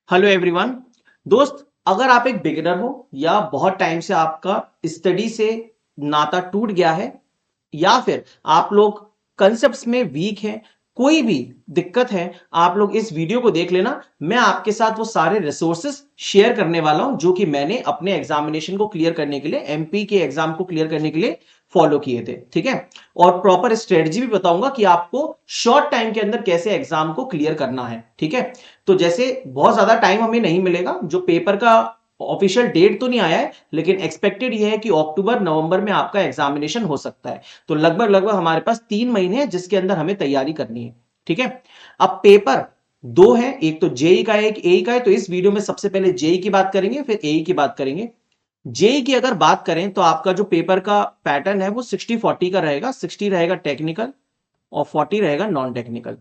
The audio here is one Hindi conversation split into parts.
Hello everyone. दोस्त, अगर आप एक बिगिनर हो या बहुत टाइम से आपका स्टडी से नाता टूट गया है या फिर आप लोग कंसेप्ट्स में वीक हैं, कोई भी दिक्कत है, आप लोग इस वीडियो को देख लेना। मैं आपके साथ वो सारे रिसोर्सेस शेयर करने वाला हूं जो कि मैंने अपने एग्जामिनेशन को क्लियर करने के लिए, एमपी के एग्जाम को क्लियर करने के लिए फॉलो किए थे। ठीक है, और प्रॉपर स्ट्रेटजी भी बताऊंगा कि आपको शॉर्ट टाइम के अंदर कैसे एग्जाम को क्लियर करना है। ठीक है, तो जैसे बहुत ज्यादा टाइम हमें नहीं मिलेगा, जो पेपर का ऑफिशियल डेट तो नहीं आया है, लेकिन एक्सपेक्टेड ये है कि अक्टूबर नवंबर में आपका एग्जामिनेशन हो सकता है। तो लगभग लगभग हमारे पास 3 महीने हैं जिसके अंदर हमें तैयारी करनी है। ठीक है, अब पेपर दो है, एक तो जेई का है, एक एई का है। तो इस वीडियो में सबसे पहले जेई की बात करेंगे, फिर एई की बात करेंगे। जेई की अगर बात करें तो आपका जो पेपर का पैटर्न है वो 60-40 का रहेगा। 60 रहेगा टेक्निकल और 40 रहेगा नॉन टेक्निकल।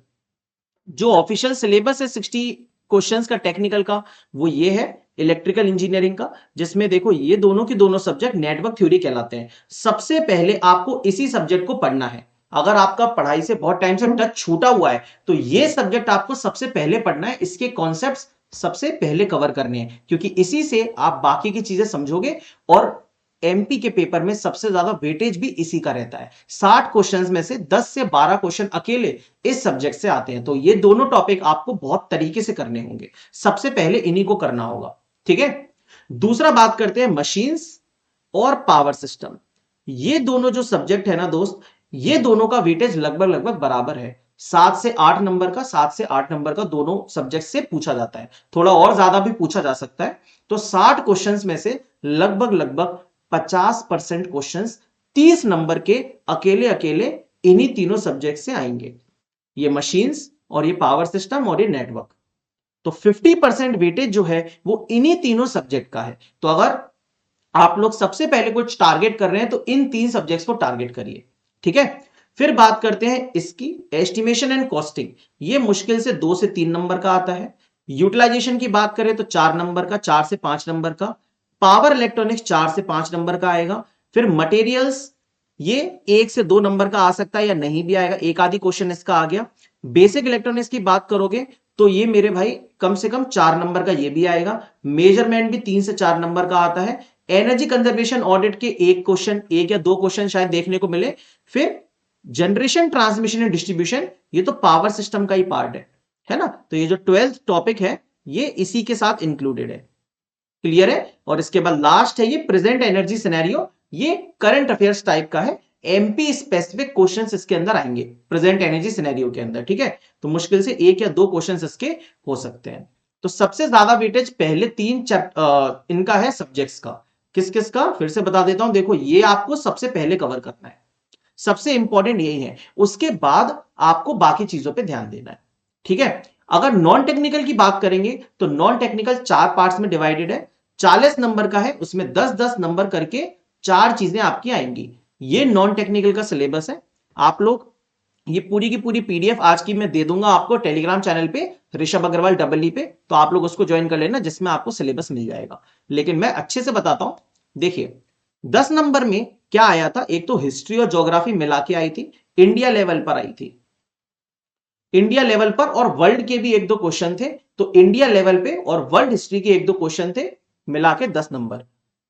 जो ऑफिशियल सिलेबस है 60 क्वेश्चंस का टेक्निकल का, वो ये है इलेक्ट्रिकल इंजीनियरिंग का, जिसमें देखो ये दोनों की दोनों सब्जेक्ट नेटवर्क थ्योरी कहलाते हैं। सबसे पहले आपको इसी सब्जेक्ट को पढ़ना है। अगर आपका पढ़ाई से बहुत टाइम से टच छूटा हुआ है तो ये सब्जेक्ट आपको सबसे पहले पढ़ना है। इसके कॉन्सेप्ट्स सबसे पहले कवर करने हैं, क्योंकि इसी से आप बाकी की चीजें समझोगे। और एमपी के पेपर में सबसे ज्यादा वेटेज भी इसी का रहता है। 60 क्वेश्चंस में से 10 से 12 क्वेश्चन अकेले इस सब्जेक्ट से आते हैं। तो ये दोनों टॉपिक आपको बहुत तरीके से करने होंगे, सबसे पहले इन्हीं को करना होगा। ठीक है, दूसरा बात करते हैं मशीन्स और पावर सिस्टम। ये दोनों जो सब्जेक्ट है ना दोस्त, ये दोनों का वेटेज लगभग लगभग बराबर है। 7 से 8 नंबर का, 7 से 8 नंबर का दोनों सब्जेक्ट से पूछा जाता है। थोड़ा और ज्यादा भी पूछा जा सकता है। तो 60 क्वेश्चंस में से लगभग लगभग 50% क्वेश्चंस 30 नंबर के अकेले अकेले इन्हीं तीनों सब्जेक्ट से आएंगे, ये मशीन्स और ये पावर सिस्टम और ये नेटवर्क। तो 50% वेटेज जो है वो इन्हीं तीनों सब्जेक्ट का है। तो अगर आप लोग सबसे पहले कुछ टारगेट कर रहे हैं तो इन 3 सब्जेक्ट्स को टारगेट करिए। ठीक है, फिर बात करते हैं इसकी एस्टिमेशन एंड कॉस्टिंग। ये मुश्किल से 2 से 3 नंबर का आता है। यूटिलाइजेशन की बात करें तो 4 नंबर का, 4 से 5 नंबर का। पावर इलेक्ट्रॉनिक्स 4 से 5 नंबर का आएगा। फिर मटेरियल्स, ये 1 से 2 नंबर का आ सकता है या नहीं भी आएगा, एक आधी क्वेश्चन इसका आ गया। बेसिक इलेक्ट्रॉनिक्स की बात करोगे तो ये मेरे भाई कम से कम 4 नंबर का ये भी आएगा। मेजरमेंट भी 3 से 4 नंबर का आता है। एनर्जी कंजर्वेशन ऑडिट के एक क्वेश्चन, एक या दो क्वेश्चन शायद देखने को मिले। फिर जनरेशन, ट्रांसमिशन एंड डिस्ट्रीब्यूशन, ये तो पावर सिस्टम का ही पार्ट है ना। तो ये जो 12th टॉपिक है ये इसी के साथ इंक्लूडेड है। क्लियर है। और इसके बाद लास्ट है ये प्रेजेंट एनर्जी सिनेरियो। ये करंट अफेयर्स टाइप का है। एमपी स्पेसिफिक क्वेश्चंस इसके अंदर आएंगे प्रेजेंट एनर्जी सिनेरियो के अंदर। ठीक है, तो मुश्किल से एक या दो क्वेश्चंस इसके हो सकते हैं। तो सबसे ज्यादा वेटेज पहले 3 इनका है सब्जेक्ट्स का। किस किस का फिर से बता देता हूं। देखो, ये आपको सबसे पहले कवर करना है, सबसे इंपॉर्टेंट यही है। उसके बाद आपको बाकी चीजों पे ध्यान देना है। ठीक है, अगर नॉन टेक्निकल की बात करेंगे तो नॉन टेक्निकल 4 पार्ट्स में डिवाइडेड है। 40 नंबर का है, उसमें 10-10 नंबर करके 4 चीजें आपकी आएंगी। ये नॉन टेक्निकल का सिलेबस है। आप लोग ये पूरी की पूरी पीडीएफ आज की मैं दे दूंगा आपको टेलीग्राम चैनल पे, ऋषभ अग्रवाल डबल ई पे। तो आप लोग उसको ज्वाइन कर लेना, जिसमें आपको सिलेबस मिल जाएगा। लेकिन मैं अच्छे से बताता हूं। देखिए, 10 नंबर में क्या आया था, एक तो हिस्ट्री और ज्योग्राफी मिला के आई थी, इंडिया लेवल पर आई थी। इंडिया लेवल पर और वर्ल्ड के भी एक दो क्वेश्चन थे। तो इंडिया लेवल पे और वर्ल्ड हिस्ट्री के एक दो क्वेश्चन थे, मिला के 10 नंबर।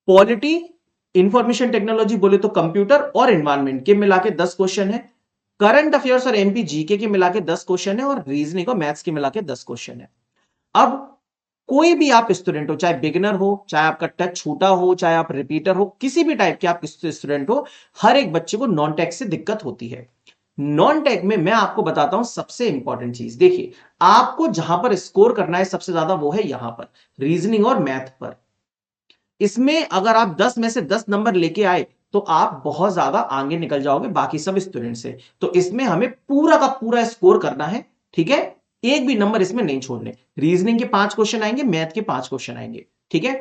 पॉलिटी, इंफॉर्मेशन टेक्नोलॉजी बोले तो कंप्यूटर और एनवायरमेंट के मिला के 10 क्वेश्चन है। करंट अफेयर्स और एमपी जीके के मिला के 10 क्वेश्चन है, और रीजनिंग और मैथ्स के मिला के 10 क्वेश्चन है। अब कोई भी आप स्टूडेंट हो, चाहे बिगिनर हो, चाहे आपका टच छूटा हो, चाहे आप रिपीटर हो, किसी भी टाइप के आप स्टूडेंट हो, हर एक बच्चे को नॉन टेक से दिक्कत होती है। नॉन टेक में मैं आपको बताता हूं सबसे इंपॉर्टेंट चीज। देखिए, आपको जहां पर स्कोर करना है सबसे ज्यादा वो है यहां पर रीजनिंग और मैथ पर। इसमें अगर आप 10 में से 10 नंबर लेके आए तो आप बहुत ज्यादा आगे निकल जाओगे बाकी सब स्टूडेंट से। तो इसमें हमें पूरा का पूरा स्कोर करना है। ठीक है, एक भी नंबर इसमें नहीं छोड़ने। रीजनिंग के 5 क्वेश्चन आएंगे, मैथ के 5 क्वेश्चन आएंगे। ठीक है,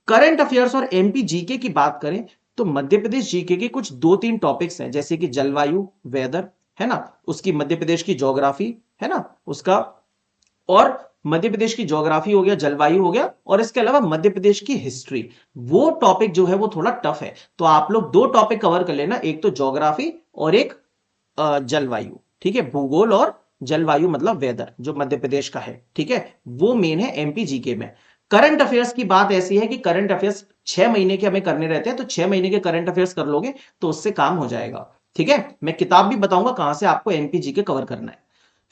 करंट अफेयर्स और एमपी जीके की बात करें तो मध्य प्रदेश जीके के कुछ 2-3 टॉपिक्स हैं, जैसे कि जलवायु, वेदर, है ना, उसकी मध्य प्रदेश की ज्योग्राफी, है ना, उसका, और मध्य प्रदेश की ज्योग्राफी हो गया, जलवायु हो गया, और इसके अलावा मध्य प्रदेश की हिस्ट्री। वो टॉपिक जो है वो थोड़ा टफ है। तो आप लोग 2 टॉपिक कवर कर लेना, एक तो ज्योग्राफी और एक जलवायु। ठीक है, भूगोल और जलवायु मतलब वेदर, जो मध्य प्रदेश का है, ठीक है, वो मेन है एमपी जीके में। करंट अफेयर्स की बात ऐसी है कि करंट अफेयर्स 6 महीने के हमें करने रहते हैं, तो 6 महीने के करंट अफेयर्स कर लोगे तो उससे काम हो जाएगा, ठीक है। मैं किताब भी बताऊंगा कहां से आपको एमपी जीके कवर करना है।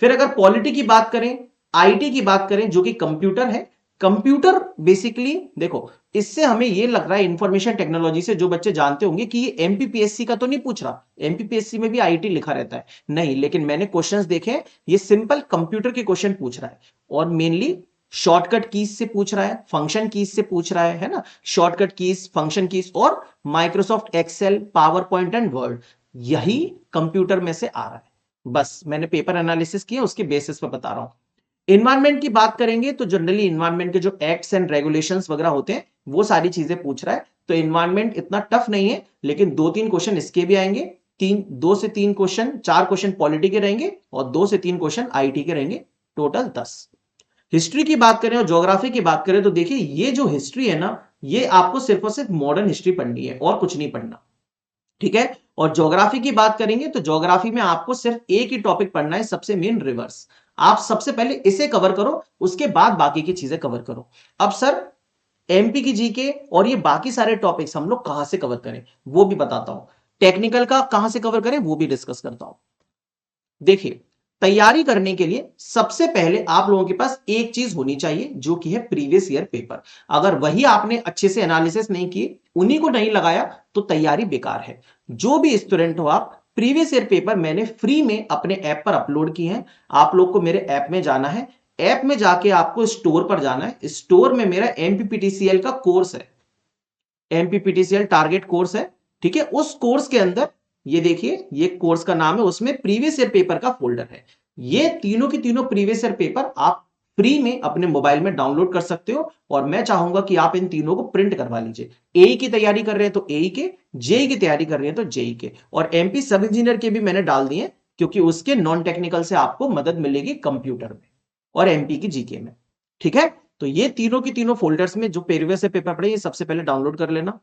फिर अगर पॉलिटी की बात करें, आईटी की बात करें, जो कि कंप्यूटर है, कंप्यूटर बेसिकली देखो, इससे हमें ये लग रहा है इंफॉर्मेशन टेक्नोलॉजी से, जो बच्चे जानते होंगे कि ये एमपीपीएससी का तो नहीं पूछ रहा, एमपीपीएससी में भी आईटी लिखा रहता है, नहीं, लेकिन मैंने क्वेश्चंस देखे, ये सिंपल कंप्यूटर के क्वेश्चन पूछ रहा है, और मेनली शॉर्टकट कीज से पूछ रहा है, फंक्शन कीज से पूछ रहा है ना, शॉर्टकट कीज, फंक्शन कीज, और Microsoft Excel, PowerPoint and Word, यही कंप्यूटर में से आ रहा है। बस मैंने पेपर एनालिसिस किया, उसके बेसिस पर बता रहा हूं। इन्वायरमेंट की बात करेंगे तो जनरली इन्वायरमेंट के जो एक्ट्स एंड रेगुलेशंस वगैरह होते हैं, वो सारी चीजें पूछ रहा है, तो इन्वायरमेंट इतना टफ नहीं है, लेकिन 2-3 क्वेश्चन इसके भी आएंगे, 2 से 3 क्वेश्चन, 4 क्वेश्चन पॉलिटी के रहेंगे, और 2 से 3 क्वेश्चन आईटी के रहेंगे, टोटल 10। हिस्ट्री की बात करें और ज्योग्राफी की बात करें तो देखिए, ये जो हिस्ट्री है ना, ये आपको सिर्फ और सिर्फ मॉडर्न हिस्ट्री पढ़नी है और कुछ नहीं पढ़ना, ठीक है। और ज्योग्राफी की बात करेंगे तो ज्योग्राफी में आपको सिर्फ एक ही टॉपिक पढ़ना है, सबसे मेन रिवर्स। आप सबसे पहले इसे कवर करो, उसके बाद बाकी की चीजें कवर करो। अब सर, एमपी की जीके और ये बाकी सारे टॉपिक्स हम लोग कहां से कवर करें, वो भी बताता हूं। टेक्निकल का कहां से कवर करें वो भी डिस्कस करता हूं। देखिए, तैयारी करने के लिए सबसे पहले आप लोगों के पास एक चीज होनी चाहिए, जो कि है प्रीवियस ईयर पेपर। अगर वही आपने अच्छे से एनालिसिस नहीं किए, उन्हीं को नहीं लगाया, तो तैयारी बेकार है। जो भी स्टूडेंट हो आप, प्रीवियस ईयर पेपर मैंने फ्री में अपने ऐप पर अपलोड किए हैं। आप लोग को मेरे ऐप में जाना है, ऐप में जाके आपको स्टोर पर जाना है, स्टोर में मेरा एमपीपीटीसीएल का कोर्स है, एमपीपीटीसीएल टारगेट कोर्स है, ठीक है। उस कोर्स के अंदर ये देखिए, ये कोर्स का नाम है, उसमें प्रीवियस ईयर पेपर का फोल्डर है। ये तीनों की तीनों प्रीवियस ईयर पेपर आप फ्री में अपने मोबाइल में डाउनलोड कर सकते हो, और मैं चाहूंगा कि आप इन तीनों को प्रिंट करवा लीजिए। एई की तैयारी कर रहे हैं तो एई के, जेई की तैयारी कर रहे हैं तो जेई के, और एमपी सब इंजीनियर के भी मैंने डाल दिए, क्योंकि उसके नॉन टेक्निकल से आपको मदद मिलेगी कंप्यूटर में और एमपी की जीके में, ठीक है। तो ये तीनों की तीनों फोल्डर्स में जो प्रीवियस ईयर पेपर पड़े, ये सबसे पहले डाउनलोड कर लेना।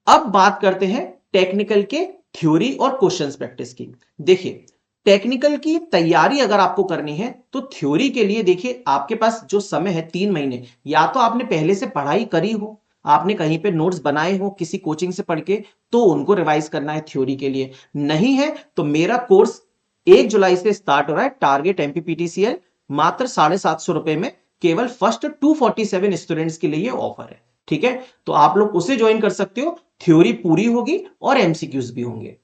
अब बात करते हैं टेक्निकल के थ्योरी और क्वेश्चंस प्रैक्टिस की। देखिए, टेक्निकल की तैयारी अगर आपको करनी है तो थ्योरी के लिए देखिए, आपके पास जो समय है 3 महीने, या तो आपने पहले से पढ़ाई करी हो, आपने कहीं पे नोट्स बनाए हो किसी कोचिंग से पढ़ के, तो उनको रिवाइज करना है थ्योरी के लिए। नहीं है तो मेरा कोर्स 1 जुलाई से स्टार्ट हो रहा है, टारगेट एमपीपीटीसीएल, मात्र 750 रुपए में, केवल फर्स्ट 247 स्टूडेंट्स के लिए ऑफर है, ठीक है। तो आप लोग उसे ज्वाइन कर सकते हो, थ्योरी पूरी होगी और एमसीक्यूज भी होंगे।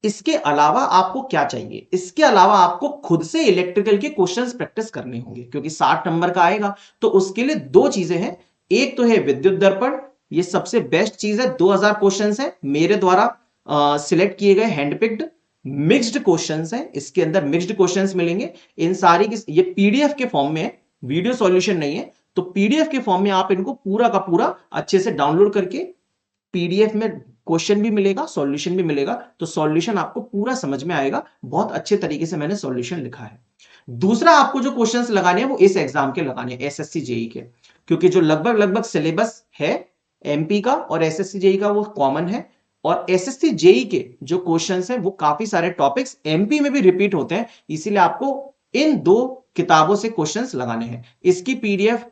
इसके अलावा आपको क्या चाहिए, इसके अलावा आपको खुद से इलेक्ट्रिकल के क्वेश्चंस प्रैक्टिस करने होंगे, क्योंकि 60 नंबर का आएगा। तो उसके लिए दो चीजें हैं, एक तो है विद्युत दर्पण, ये सबसे बेस्ट चीज है, 2000 क्वेश्चंस है मेरे द्वारा सिलेक्ट किए गए, हैंडपिक्ड मिक्स्ड क्वेश्चंस है, इसके अंदर मिक्स्ड क्वेश्चंस मिलेंगे। इन सारी की ये पीडीएफ के फॉर्म में है, वीडियो सॉल्यूशन नहीं है, तो पीडीएफ के फॉर्म में आप इनको पूरा का पूरा अच्छे से डाउनलोड करके, पीडीएफ में क्वेश्चन भी मिलेगा, सॉल्यूशन भी मिलेगा, तो सॉल्यूशन आपको पूरा समझ में आएगा, बहुत अच्छे तरीके से मैंने सॉल्यूशन लिखा है। दूसरा, आपको जो क्वेश्चंस लगाने हैं वो इस एग्जाम के लगाने हैं, एसएससी जेई के, क्योंकि जो लगभग लगभग सिलेबस है एमपी का और एसएससी जेई का वो कॉमन है, और एसएससी जेई के जो क्वेश्चंस हैं वो काफी सारे टॉपिक्स एमपी में भी रिपीट होते हैं, इसीलिए आपको इन दो किताबों से क्वेश्चंस लगाने हैं। इसकी पीडीएफ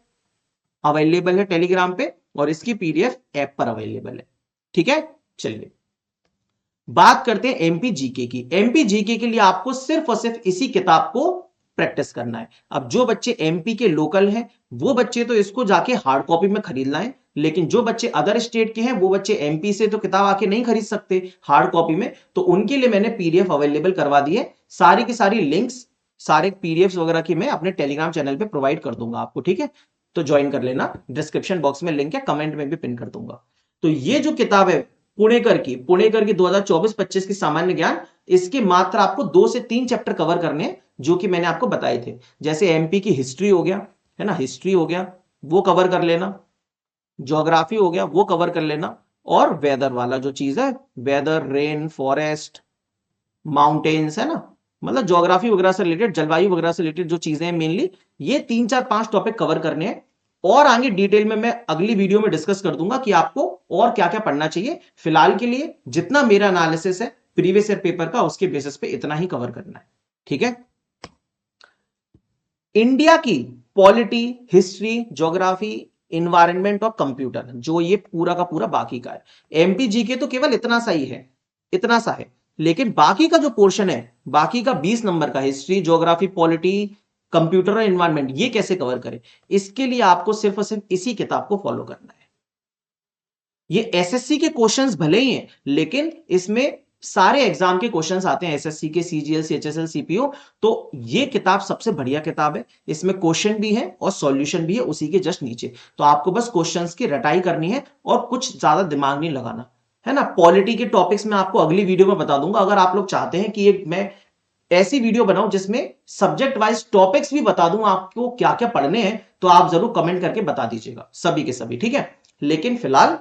अवेलेबल है टेलीग्राम पे, और इसकी पीडीएफ ऐप पर अवेलेबल है, ठीक है। चलिए बात करते हैं एमपी जीके की। एमपी जीके के लिए आपको सिर्फ और सिर्फ इसी किताब को प्रैक्टिस करना है। अब जो बच्चे एमपी के लोकल हैं, वो बच्चे तो इसको जाके हार्ड कॉपी में खरीद लाएं, लेकिन जो बच्चे अदर स्टेट के हैं, वो बच्चे एमपी से तो किताब आके नहीं खरीद सकते हार्ड कॉपी में, तो उनके लिए मैंने पीडीएफ अवेलेबल करवा दी है। सारी की सारी लिंक्स, सारे पीडीएफ वगैरह की मैं अपने टेलीग्राम चैनल पे प्रोवाइड कर दूंगा आपको, ठीक है। तो ज्वाइन कर लेना, डिस्क्रिप्शन बॉक्स में लिंक है, कमेंट में भी पिन कर दूंगा। तो ये जो किताब है पुणेकर की 2024-25 की सामान्य ज्ञान, इसके मात्र आपको 2 से 3 चैप्टर कवर करने हैं, जो कि मैंने आपको बताए थे। जैसे एमपी की हिस्ट्री हो गया, है ना, हिस्ट्री हो गया, वो कवर कर लेना, ज्योग्राफी हो गया, वो कवर कर लेना, और वेदर वाला जो चीज है, वेदर, रेन, फॉरेस्ट, माउंटेन्स, है ना, मतलब ज्योग्राफी वगैरह से रिलेटेड, जलवायु वगैरह से रिलेटेड जो चीजें हैं मेनली, ये 3 4 5 टॉपिक कवर करने हैं। और आगे डिटेल में मैं अगली वीडियो में डिस्कस कर दूंगा कि आपको और क्या क्या पढ़ना चाहिए। फिलहाल के लिए जितना मेरा एनालिसिस है प्रीवियस ईयर पेपर का, उसके बेसिस पे इतना ही कवर करना है। ठीक है। इंडिया की पॉलिटी, हिस्ट्री, ज्योग्राफी, इन्वायरमेंट और कंप्यूटर, जो ये पूरा का पूरा बाकी का है। एमपी जीके तो केवल इतना सा ही है, इतना सा है, लेकिन बाकी का जो पोर्शन है, बाकी का 20 नंबर का, हिस्ट्री, ज्योग्राफी, पॉलिटी, कंप्यूटर और इन्वायरमेंट, ये कैसे कवर करें, इसके लिए आपको सिर्फ और सिर्फ इसी किताब को फॉलो करना है। ये एसएससी के क्वेश्चंस भले ही हैं, लेकिन इसमें सारे एग्जाम के क्वेश्चंस आते हैं, एसएससी के, सीजीएल, सीएचएसएल, सीपीओ। तो ये किताब सबसे बढ़िया किताब है, इसमें क्वेश्चन भी है और सॉल्यूशन भी है उसी के जस्ट नीचे। तो आपको बस क्वेश्चंस की रटाई करनी है और कुछ ज्यादा दिमाग नहीं लगाना है ना। पॉलिटी के टॉपिक्स में आपको अगली वीडियो में बता दूंगा। अगर आप लोग चाहते हैं कि मैं ऐसी वीडियो बनाऊं जिसमें सब्जेक्ट वाइज टॉपिक्स भी बता दूं आपको क्या क्या पढ़ने हैं, तो आप जरूर कमेंट करके बता दीजिएगा, सभी के सभी, ठीक है। लेकिन फिलहाल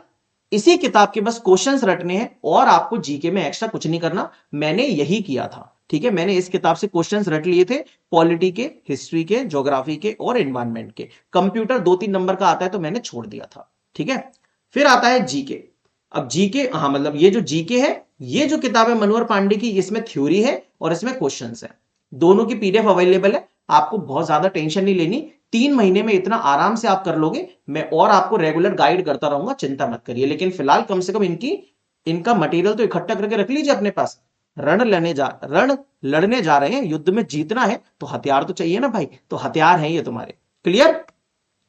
इसी किताब के बस क्वेश्चंस रटने हैं और आपको जीके में एक्स्ट्रा कुछ नहीं करना। मैंने यही किया था, ठीक है। मैंने इस किताब से क्वेश्चंस रट लिए थे, पॉलिटी के, हिस्ट्री के, ज्योग्राफी के और एनवायरनमेंट के। कंप्यूटर 2-3 नंबर का आता है तो मैंने छोड़ दिया था, ठीक है। फिर आता है जीके। अब जीके, हाँ मतलब ये जो जीके है, ये जो किताब है मनोहर पांडे की, इसमें थ्योरी है और इसमें क्वेश्चंस है। दोनों की पीडीएफ अवेलेबल है, आपको बहुत ज्यादा टेंशन नहीं लेनी। 3 महीने में इतना आराम से आप कर लोगे। मैं और आपको रेगुलर गाइड करता रहूंगा, चिंता मत करिए। लेकिन फिलहाल कम से कम इनका मटेरियल तो इकट्ठा करके रख लीजिए अपने पास। रण लड़ने जा रहे हैं, युद्ध में जीतना है तो हथियार तो चाहिए ना भाई, तो हथियार हैं ये तुम्हारे। क्लियर?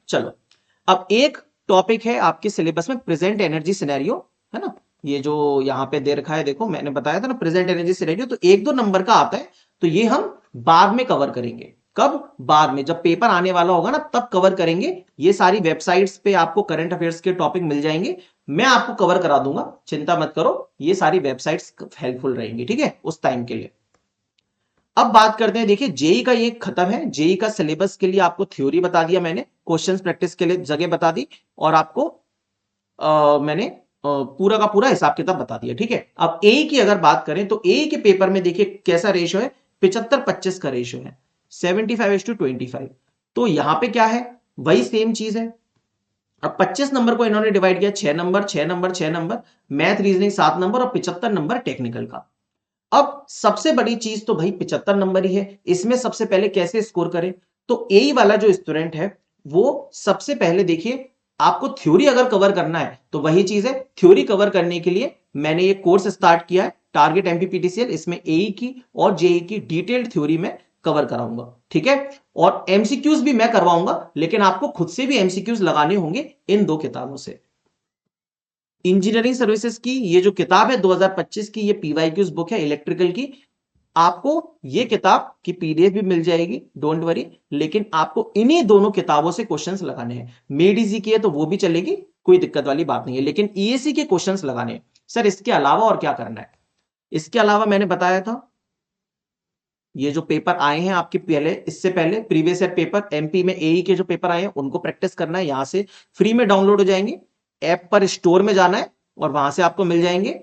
चलो, अब एक टॉपिक है आपके सिलेबस में, प्रेजेंट एनर्जी सिनेरियो, है ना। ये जो यहां पे दे रखा है, देखो मैंने बताया था ना प्रेजेंट एनर्जी सिनेरियो, तो 1-2 नंबर का आता है। तो ये हम बाद में कवर करेंगे। कब? बाद में, जब पेपर आने वाला होगा ना, तब कवर करेंगे। ये सारी वेबसाइट्स पे आपको करंट अफेयर्स के टॉपिक मिल जाएंगे, मैं आपको कवर करा दूंगा, चिंता मत करो। ये सारी वेबसाइट्स हेल्पफुल रहेंगी, ठीक है, उस टाइम के लिए। अब बात करते हैं, देखिए जेई का ये खत्म है। जेई का सिलेबस के लिए आपको थ्योरी बता दिया मैंने, क्वेश्चंस प्रैक्टिस के लिए जगह बता दी, और आपको मैंने पूरा का पूरा हिसाब किताब बता दिया, ठीक है। अब ए की अगर बात करें तो ए के पेपर में देखिए कैसा रेशो है, 75-25 का रेशो है, 75:25। तो यहां पे क्या है, वही सेम चीज है। अब 25 नंबर को इन्होंने डिवाइड किया 6 number, 6 number, 6 number, math reasoning 7 number और 75 नंबर टेक्निकल का। अब सबसे बड़ी चीज तो भाई 75 नंबर ही है। इसमें सबसे पहले कैसे स्कोर करें, तो ए वाला जो स्टूडेंट है वो सबसे पहले देखिए, आपको थ्योरी अगर कवर करना है तो वही चीज है। थ्योरी कवर करने के लिए मैंने ये कोर्स स्टार्ट किया है, टारगेट एमपीपीटीसीएल। इसमें एई की और जेई की डिटेल्ड थ्योरी में कवर कराऊंगा, ठीक है। और एमसीक्यूज भी मैं करवाऊंगा, लेकिन आपको खुद से भी एमसीक्यूज लगाने होंगे इन 2 किताबों से। इंजीनियरिंग सर्विसेज की ये जो किताब है 2025 की, ये पीवाईक्यूज बुक है इलेक्ट्रिकल की। आपको ये किताब की पीडीएफ भी मिल जाएगी, डोंट वरी। लेकिन आपको इन्हीं दोनों किताबों से क्वेश्चंस लगाने हैं। मेड इजी की है तो वो भी चलेगी, कोई दिक्कत वाली बात नहीं है, लेकिन ईएससी के क्वेश्चंस लगाने हैं। सर इसके अलावा और क्या करना है? इसके अलावा मैंने बताया था, ये जो पेपर आए हैं आपके पहले, इससे पहले प्रीवियस ईयर पेपर एमपी में एई के जो पेपर आए हैं उनको प्रैक्टिस करना है। यहां से फ्री में डाउनलोड हो जाएंगे, ऐप पर स्टोर में जाना है और वहां से आपको मिल जाएंगे।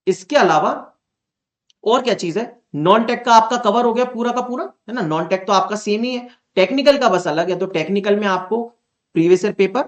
इसके अलावा और क्या चीज है, नॉन टेक का आपका कवर हो गया पूरा का पूरा, है ना। नॉन टेक तो आपका सेम ही है, टेक्निकल का बस अलग है। तो टेक्निकल में आपको प्रीवियस ईयर पेपर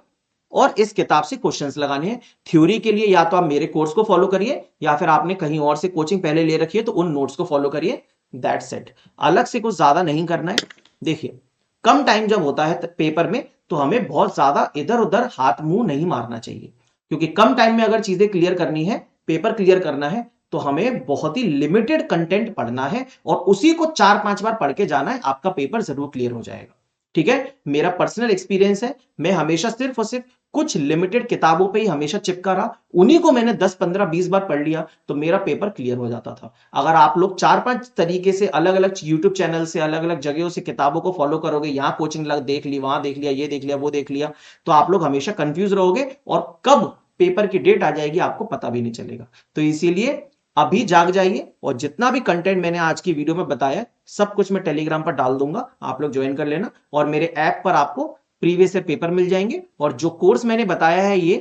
और इस किताब से क्वेश्चंस लगाने हैं। थ्योरी के लिए या तो आप मेरे कोर्स को फॉलो करिए, या फिर आपने कहीं और से कोचिंग पहले ले रखी है तो उन नोट्स को फॉलो करिए, दैट्स इट। अलग से कुछ ज्यादा नहीं करना है। देखिए, कम टाइम जब होता है पेपर में, तो हमें बहुत ज्यादा इधर उधर हाथ मुंह नहीं मारना चाहिए, क्योंकि कम टाइम में अगर चीजें क्लियर करनी है, पेपर क्लियर करना है, तो हमें बहुत ही लिमिटेड कंटेंट पढ़ना है और उसी को 4-5 बार पढ़ के जाना है, आपका पेपर जरूर क्लियर हो जाएगा, ठीक है। मेरा पर्सनल एक्सपीरियंस है, मैं हमेशा सिर्फ और सिर्फ कुछ लिमिटेड किताबों पे ही हमेशा चिपका रहा, उन्हीं को मैंने 10-15-20 बार पढ़ लिया तो मेरा पेपर क्लियर हो जाता था। अगर आप लोग 4-5 तरीके से अलग अलग यूट्यूब चैनल से, अलग अलग जगहों से किताबों को फॉलो करोगे, यहां कोचिंग लग देख ली, वहां देख लिया, ये देख लिया, वो देख लिया, तो आप लोग हमेशा कंफ्यूज रहोगे और कब पेपर की डेट आ जाएगी आपको पता भी नहीं चलेगा। तो इसीलिए अभी जाग जाइए, और जितना भी कंटेंट मैंने आज की वीडियो में बताया सब कुछ मैं टेलीग्राम पर डाल दूंगा, आप लोग ज्वाइन कर लेना। और मेरे ऐप पर आपको प्रीवियस ईयर पेपर मिल जाएंगे। और जो कोर्स मैंने बताया है ये,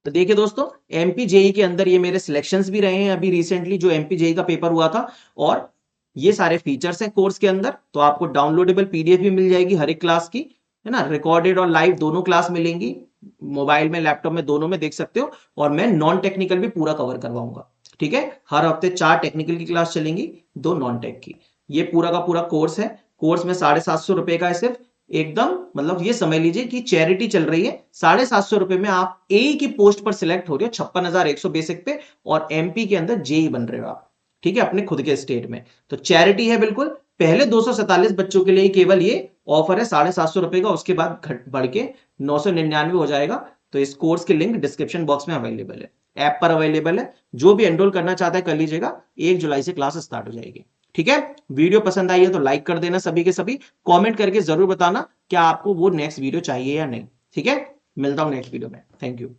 तो देखिए दोस्तों, एमपी जेई के अंदर ये मेरे सिलेक्शंस भी रहे हैं अभी रिसेंटली, जो एमपी जेई का पेपर हुआ था। और ये सारे फीचर्स हैं कोर्स के अंदर। तो आपको डाउनलोडेबल पीडीएफ भी मिल जाएगी हर एक क्लास की, है ना। रिकॉर्डेड और लाइव दोनों क्लास मिलेंगी, मोबाइल में, लैपटॉप में, दोनों में देख सकते हो। और मैं नॉन टेक्निकल भी पूरा कवर करवाऊंगा, ठीक है। हर हफ्ते 4 टेक्निकल की क्लास चलेंगी, 2 नॉन टेक की। ये पूरा का पूरा कोर्स है। कोर्स में 750 रुपए का है सिर्फ, एकदम मतलब ये समझ लीजिए कि चैरिटी चल रही है। 750 रुपए में आप ए की पोस्ट पर सिलेक्ट हो रहे हो 56,100 बेसिक पे, और एमपी के अंदर जेई बन रहे हो आप, ठीक है, अपने खुद के स्टेट में। तो चैरिटी है बिल्कुल। पहले 247 बच्चों के लिए केवल ये ऑफर है 750 रुपए का, उसके बाद घट बढ़ के 999 हो जाएगा। तो इस कोर्स की लिंक डिस्क्रिप्शन बॉक्स में अवेलेबल है, ऐप पर अवेलेबल है। जो भी एनरोल करना चाहता है कर लीजिएगा, 1 जुलाई से क्लास स्टार्ट हो जाएगी। ठीक है, वीडियो पसंद आई है तो लाइक कर देना सभी के सभी, कमेंट करके जरूर बताना क्या आपको वो नेक्स्ट वीडियो चाहिए या नहीं। ठीक है, मिलता हूं नेक्स्ट वीडियो में। Thank you.